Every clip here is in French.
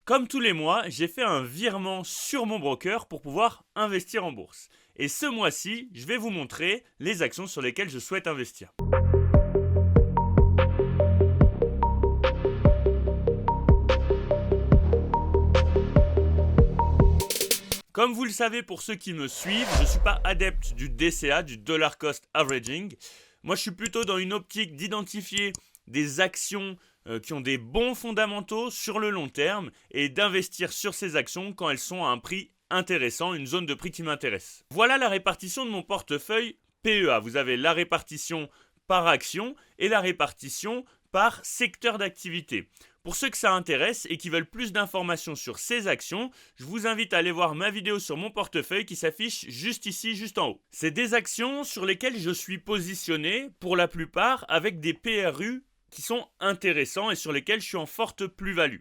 Comme tous les mois, j'ai fait un virement sur mon broker pour pouvoir investir en bourse. Et ce mois-ci, je vais vous montrer les actions sur lesquelles je souhaite investir. Comme vous le savez pour ceux qui me suivent, je ne suis pas adepte du DCA, du Dollar Cost Averaging. Moi, je suis plutôt dans une optique d'identifier des actions qui ont des bons fondamentaux sur le long terme et d'investir sur ces actions quand elles sont à un prix intéressant, une zone de prix qui m'intéresse. Voilà la répartition de mon portefeuille PEA. Vous avez la répartition par action et la répartition par secteur d'activité. Pour ceux que ça intéresse et qui veulent plus d'informations sur ces actions, je vous invite à aller voir ma vidéo sur mon portefeuille qui s'affiche juste ici, juste en haut. C'est des actions sur lesquelles je suis positionné pour la plupart avec des PRU qui sont intéressants et sur lesquels je suis en forte plus-value.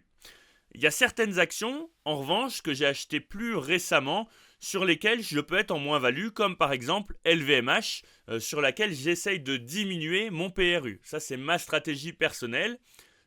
Il y a certaines actions, en revanche, que j'ai achetées plus récemment, sur lesquelles je peux être en moins-value, comme par exemple LVMH, sur laquelle j'essaye de diminuer mon PRU. Ça, c'est ma stratégie personnelle.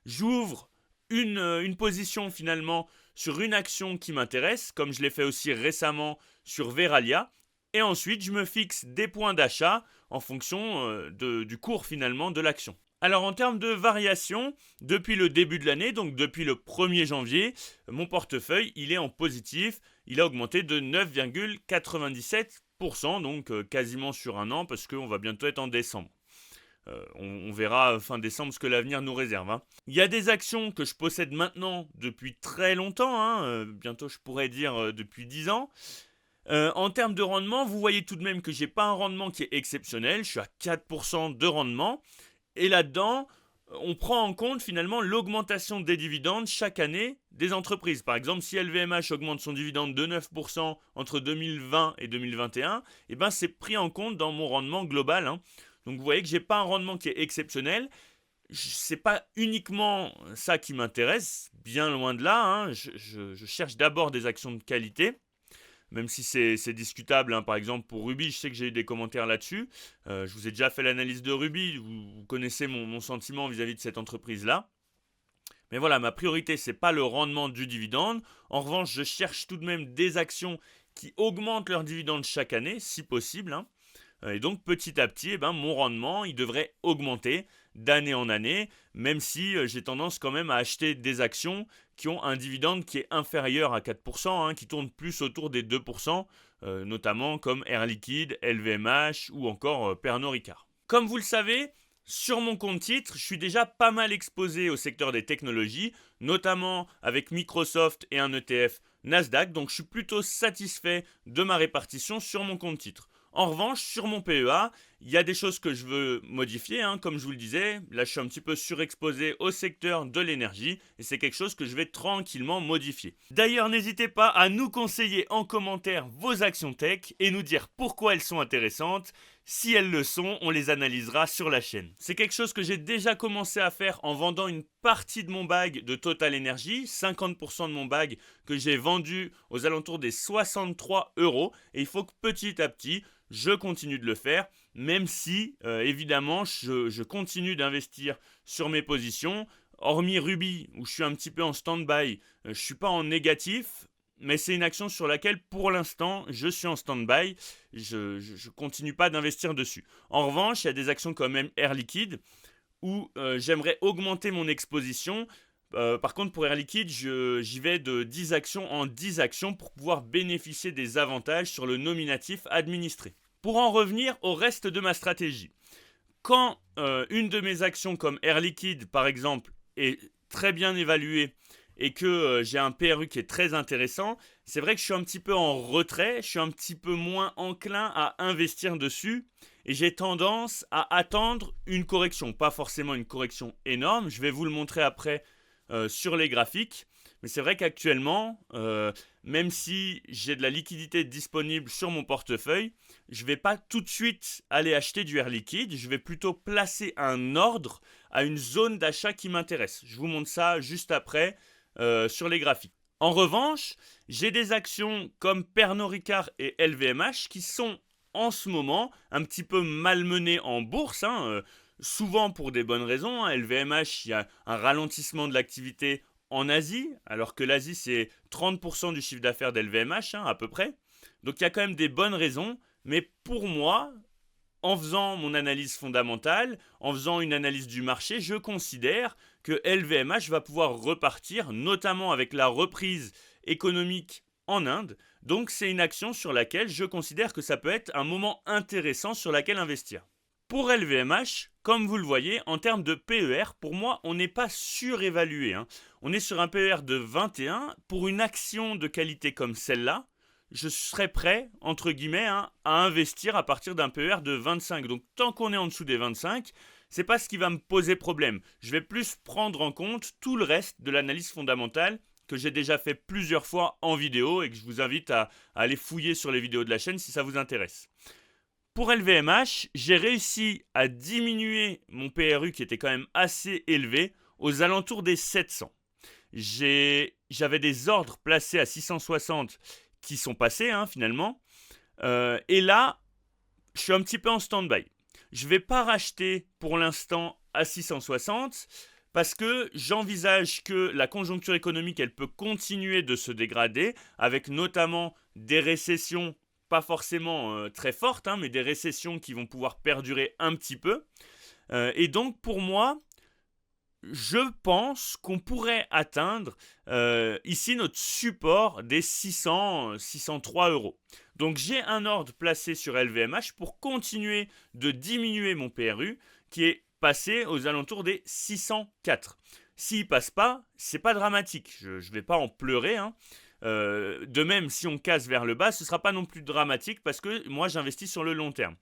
J'ouvre une position finalement sur une action qui m'intéresse, comme je l'ai fait aussi récemment sur Veralia, et ensuite je me fixe des points d'achat en fonction du cours finalement de l'action. Alors en termes de variation, depuis le début de l'année, donc depuis le 1er janvier, mon portefeuille il est en positif, il a augmenté de 9,97%, donc quasiment sur un an parce qu'on va bientôt être en décembre. On verra fin décembre ce que l'avenir nous réserve. Hein. Il y a des actions que je possède maintenant depuis très longtemps, bientôt je pourrais dire depuis 10 ans. En termes de rendement, vous voyez tout de même que j'ai pas un rendement qui est exceptionnel, je suis à 4% de rendement. Et là-dedans, on prend en compte finalement l'augmentation des dividendes chaque année des entreprises. Par exemple, si LVMH augmente son dividende de 9% entre 2020 et 2021, eh ben c'est pris en compte dans mon rendement global. Hein. Donc vous voyez que j'ai pas un rendement qui est exceptionnel. C'est pas uniquement ça qui m'intéresse, bien loin de là. Hein. Je cherche d'abord des actions de qualité, même si c'est discutable. Hein. Par exemple, pour Ruby, je sais que j'ai eu des commentaires là-dessus. Je vous ai déjà fait l'analyse de Ruby. Vous connaissez mon sentiment vis-à-vis de cette entreprise-là. Mais voilà, ma priorité, c'est pas le rendement du dividende. En revanche, je cherche tout de même des actions qui augmentent leur dividende chaque année, si possible. Hein. Et donc petit à petit, mon rendement, il devrait augmenter d'année en année, même si j'ai tendance quand même à acheter des actions qui ont un dividende qui est inférieur à 4%, qui tourne plus autour des 2%, notamment comme Air Liquide, LVMH ou encore Pernod Ricard. Comme vous le savez, sur mon compte titre, je suis déjà pas mal exposé au secteur des technologies, notamment avec Microsoft et un ETF Nasdaq, donc je suis plutôt satisfait de ma répartition sur mon compte titre. En revanche, sur mon PEA, il y a des choses que je veux modifier, comme je vous le disais. Là, je suis un petit peu surexposé au secteur de l'énergie et c'est quelque chose que je vais tranquillement modifier. D'ailleurs, n'hésitez pas à nous conseiller en commentaire vos actions tech et nous dire pourquoi elles sont intéressantes. Si elles le sont, on les analysera sur la chaîne. C'est quelque chose que j'ai déjà commencé à faire en vendant une partie de mon bag de Total Energy, 50% de mon bag que j'ai vendu aux alentours des 63 €. Et il faut que petit à petit, je continue de le faire, même si évidemment je continue d'investir sur mes positions. Hormis Ruby, où je suis un petit peu en stand-by, je ne suis pas en négatif, mais c'est une action sur laquelle pour l'instant je suis en stand-by, je ne continue pas d'investir dessus. En revanche, il y a des actions comme Air Liquide où j'aimerais augmenter mon exposition. Par contre, pour Air Liquide, j'y vais de 10 actions en 10 actions pour pouvoir bénéficier des avantages sur le nominatif administré. Pour en revenir au reste de ma stratégie, quand une de mes actions comme Air Liquide, par exemple, est très bien évaluée et que j'ai un PRU qui est très intéressant, c'est vrai que je suis un petit peu en retrait, je suis un petit peu moins enclin à investir dessus et j'ai tendance à attendre une correction, pas forcément une correction énorme, je vais vous le montrer après sur les graphiques. Mais c'est vrai qu'actuellement, même si j'ai de la liquidité disponible sur mon portefeuille, je ne vais pas tout de suite aller acheter du Air Liquide. Je vais plutôt placer un ordre à une zone d'achat qui m'intéresse. Je vous montre ça juste après sur les graphiques. En revanche, j'ai des actions comme Pernod Ricard et LVMH qui sont en ce moment un petit peu malmenées en bourse. Souvent pour des bonnes raisons. LVMH, il y a un ralentissement de l'activité en Asie, alors que l'Asie, c'est 30% du chiffre d'affaires d'LVMH, à peu près. Donc il y a quand même des bonnes raisons, mais pour moi, en faisant mon analyse fondamentale, en faisant une analyse du marché, je considère que LVMH va pouvoir repartir, notamment avec la reprise économique en Inde. Donc c'est une action sur laquelle je considère que ça peut être un moment intéressant sur laquelle investir. Pour LVMH, comme vous le voyez, en termes de PER, pour moi, on n'est pas surévalué. On est sur un PER de 21. Pour une action de qualité comme celle-là, je serais prêt, entre guillemets, à investir à partir d'un PER de 25. Donc tant qu'on est en dessous des 25, c'est pas ce qui va me poser problème. Je vais plus prendre en compte tout le reste de l'analyse fondamentale que j'ai déjà fait plusieurs fois en vidéo et que je vous invite à aller fouiller sur les vidéos de la chaîne si ça vous intéresse. Pour LVMH, j'ai réussi à diminuer mon PRU qui était quand même assez élevé aux alentours des 700. J'avais des ordres placés à 660 qui sont passés finalement. Et là, je suis un petit peu en stand-by. Je ne vais pas racheter pour l'instant à 660 parce que j'envisage que la conjoncture économique, elle peut continuer de se dégrader avec notamment des récessions, pas forcément très fortes, mais des récessions qui vont pouvoir perdurer un petit peu. Et donc pour moi, je pense qu'on pourrait atteindre ici notre support des 603 euros. Donc j'ai un ordre placé sur LVMH pour continuer de diminuer mon PRU qui est passé aux alentours des 604. S'il passe pas, c'est pas dramatique. Je ne vais pas en pleurer. De même, si on casse vers le bas, ce ne sera pas non plus dramatique parce que moi j'investis sur le long terme.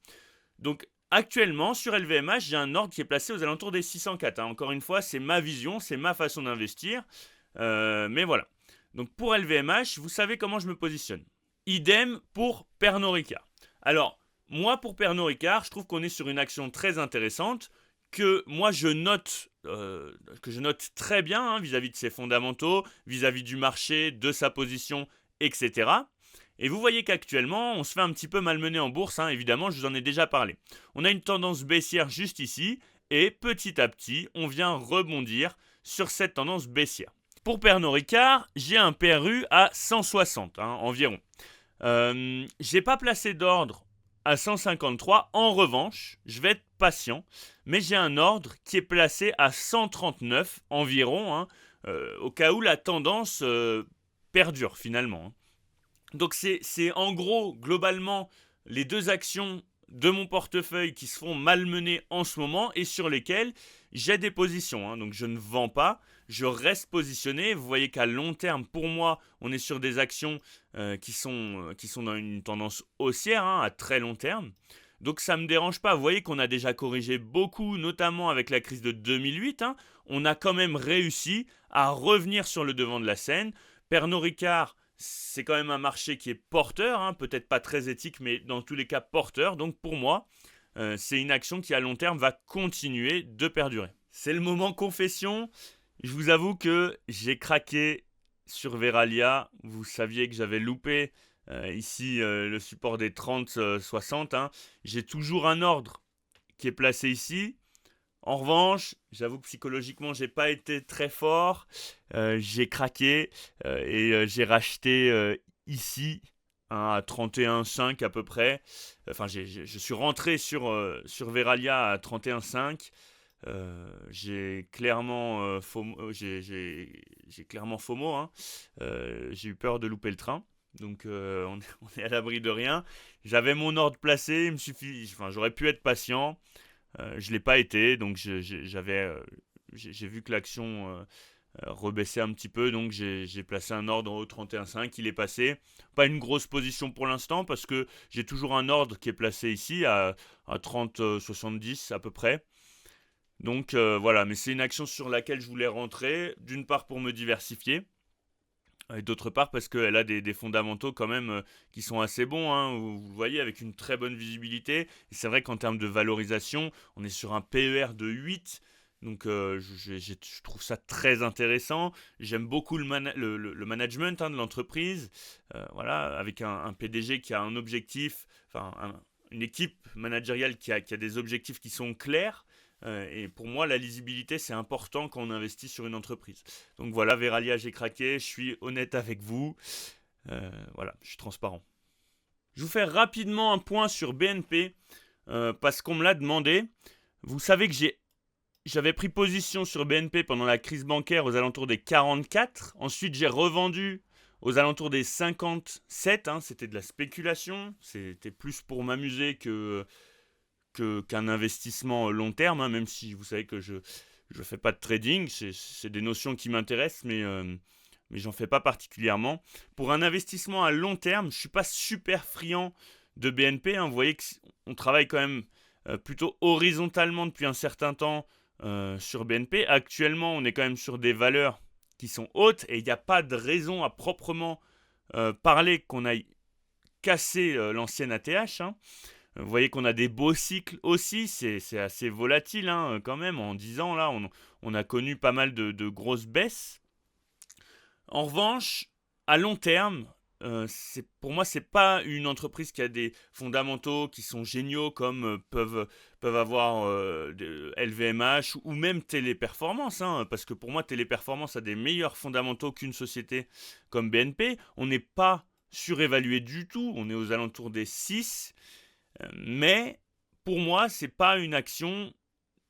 Donc actuellement, sur LVMH, j'ai un ordre qui est placé aux alentours des 604. Encore une fois, c'est ma vision, c'est ma façon d'investir. Mais voilà. Donc pour LVMH, vous savez comment je me positionne. Idem pour Pernod Ricard. Alors, moi pour Pernod Ricard, je trouve qu'on est sur une action très intéressante que moi je note très bien vis-à-vis de ses fondamentaux, vis-à-vis du marché, de sa position, etc. Et vous voyez qu'actuellement, on se fait un petit peu malmener en bourse, évidemment, je vous en ai déjà parlé. On a une tendance baissière juste ici, et petit à petit, on vient rebondir sur cette tendance baissière. Pour Pernod Ricard, j'ai un PRU à 160 environ. J'ai pas placé d'ordre à 153. En revanche, je vais être patient, mais j'ai un ordre qui est placé à 139 environ, au cas où la tendance perdure finalement. Donc c'est en gros, globalement, les deux actions de mon portefeuille qui se font malmener en ce moment et sur lesquelles j'ai des positions. Donc je ne vends pas, je reste positionné. Vous voyez qu'à long terme, pour moi, on est sur des actions qui sont dans une tendance haussière à très long terme. Donc ça ne me dérange pas. Vous voyez qu'on a déjà corrigé beaucoup, notamment avec la crise de 2008. On a quand même réussi à revenir sur le devant de la scène. Pernod Ricard, c'est quand même un marché qui est porteur, peut-être pas très éthique, mais dans tous les cas porteur. Donc pour moi, c'est une action qui à long terme va continuer de perdurer. C'est le moment confession. Je vous avoue que j'ai craqué sur Verallia. Vous saviez que j'avais loupé ici le support des 30-60. J'ai toujours un ordre qui est placé ici. En revanche, j'avoue que psychologiquement, j'ai pas été très fort. J'ai craqué et j'ai racheté ici à 31,5 à peu près. Enfin, je suis rentré sur Verallia à 31,5. J'ai clairement FOMO. J'ai clairement FOMO. J'ai eu peur de louper le train. Donc on est à l'abri de rien. J'avais mon ordre placé. J'aurais pu être patient. Je ne l'ai pas été, donc j'ai vu que l'action rebaissait un petit peu, donc j'ai placé un ordre au 31,5, il est passé. Pas une grosse position pour l'instant, parce que j'ai toujours un ordre qui est placé ici à 30,70 à peu près. Donc voilà, mais c'est une action sur laquelle je voulais rentrer, d'une part pour me diversifier, et d'autre part parce qu'elle a des fondamentaux quand même qui sont assez bons, vous voyez, avec une très bonne visibilité. Et c'est vrai qu'en termes de valorisation, on est sur un PER de 8. Donc je trouve ça très intéressant. J'aime beaucoup le management de l'entreprise. Voilà, avec un PDG qui a un objectif, une équipe managériale qui a des objectifs qui sont clairs. Et pour moi, la lisibilité, c'est important quand on investit sur une entreprise. Donc voilà, Verallia, j'ai craqué, je suis honnête avec vous. Voilà, je suis transparent. Je vous fais rapidement un point sur BNP, parce qu'on me l'a demandé. Vous savez que j'avais pris position sur BNP pendant la crise bancaire aux alentours des 44. Ensuite, j'ai revendu aux alentours des 57. C'était de la spéculation. C'était plus pour m'amuser qu'un investissement long terme, même si vous savez que je ne fais pas de trading. C'est des notions qui m'intéressent, mais j'en fais pas particulièrement. Pour un investissement à long terme, je ne suis pas super friand de BNP. Vous voyez qu'on travaille quand même plutôt horizontalement depuis un certain temps sur BNP. Actuellement, on est quand même sur des valeurs qui sont hautes et il n'y a pas de raison à proprement parler qu'on aille casser l'ancienne ATH. Vous voyez qu'on a des beaux cycles aussi, c'est assez volatile quand même. En 10 ans, là, on a connu pas mal de grosses baisses. En revanche, à long terme, pour moi, c'est pas une entreprise qui a des fondamentaux qui sont géniaux comme peuvent avoir LVMH ou même Téléperformance. Parce que pour moi, Téléperformance a des meilleurs fondamentaux qu'une société comme BNP. On n'est pas surévalué du tout, on est aux alentours des 6. Mais pour moi, c'est pas une action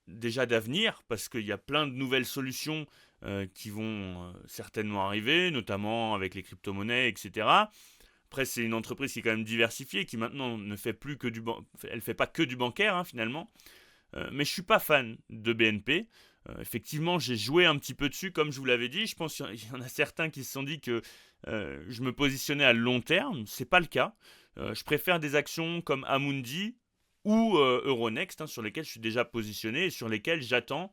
déjà d'avenir parce qu'il y a plein de nouvelles solutions qui vont certainement arriver, notamment avec les crypto-monnaies, etc. Après, c'est une entreprise qui est quand même diversifiée, qui maintenant ne fait plus que elle fait pas que du bancaire finalement. Mais je suis pas fan de BNP. Effectivement, j'ai joué un petit peu dessus, comme je vous l'avais dit. Je pense qu'il y en a certains qui se sont dit que je me positionnais à long terme. C'est pas le cas. Je préfère des actions comme Amundi ou Euronext, sur lesquelles je suis déjà positionné et sur lesquelles j'attends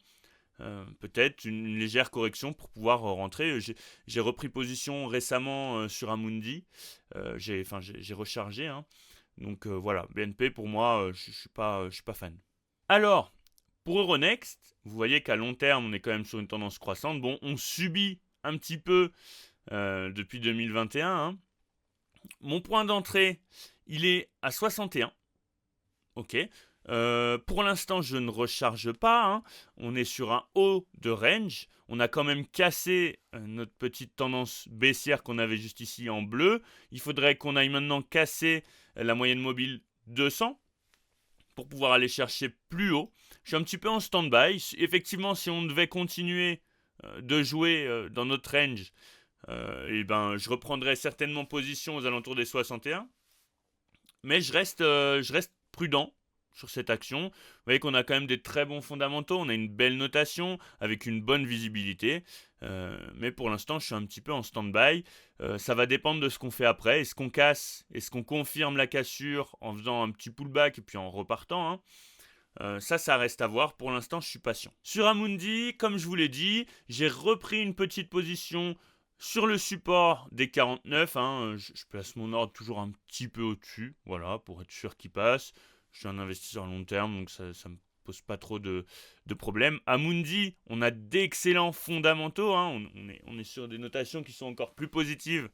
peut-être une légère correction pour pouvoir rentrer. J'ai repris position récemment sur Amundi. J'ai rechargé. Donc voilà, BNP pour moi, je suis pas fan. Alors, pour Euronext, vous voyez qu'à long terme, on est quand même sur une tendance croissante. Bon, on subit un petit peu depuis 2021. Mon point d'entrée, il est à 61. Ok. Pour l'instant, je ne recharge pas. On est sur un haut de range. On a quand même cassé notre petite tendance baissière qu'on avait juste ici en bleu. Il faudrait qu'on aille maintenant casser la moyenne mobile 200 pour pouvoir aller chercher plus haut. Je suis un petit peu en stand-by. Effectivement, si on devait continuer de jouer dans notre range, je reprendrais certainement position aux alentours des 61. Mais je reste prudent sur cette action. Vous voyez qu'on a quand même des très bons fondamentaux, on a une belle notation avec une bonne visibilité. Mais pour l'instant, je suis un petit peu en stand-by. Ça va dépendre de ce qu'on fait après. Est-ce qu'on casse? Est-ce qu'on confirme la cassure en faisant un petit pullback et puis en repartant ça reste à voir. Pour l'instant, je suis patient. Sur Amundi, comme je vous l'ai dit, j'ai repris une petite position sur le support des 49. Je place mon ordre toujours un petit peu au-dessus, voilà, pour être sûr qu'il passe. Je suis un investisseur à long terme, donc ça me pose pas trop de problèmes. Amundi, on a d'excellents fondamentaux. On est sur des notations qui sont encore plus positives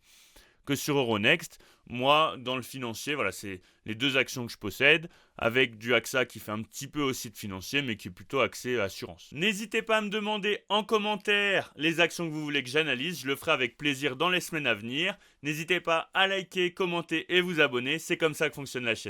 que sur Euronext. Moi, dans le financier, voilà, c'est les deux actions que je possède, avec du AXA qui fait un petit peu aussi de financier, mais qui est plutôt axé assurance. N'hésitez pas à me demander en commentaire les actions que vous voulez que j'analyse, je le ferai avec plaisir dans les semaines à venir. N'hésitez pas à liker, commenter et vous abonner, c'est comme ça que fonctionne la chaîne.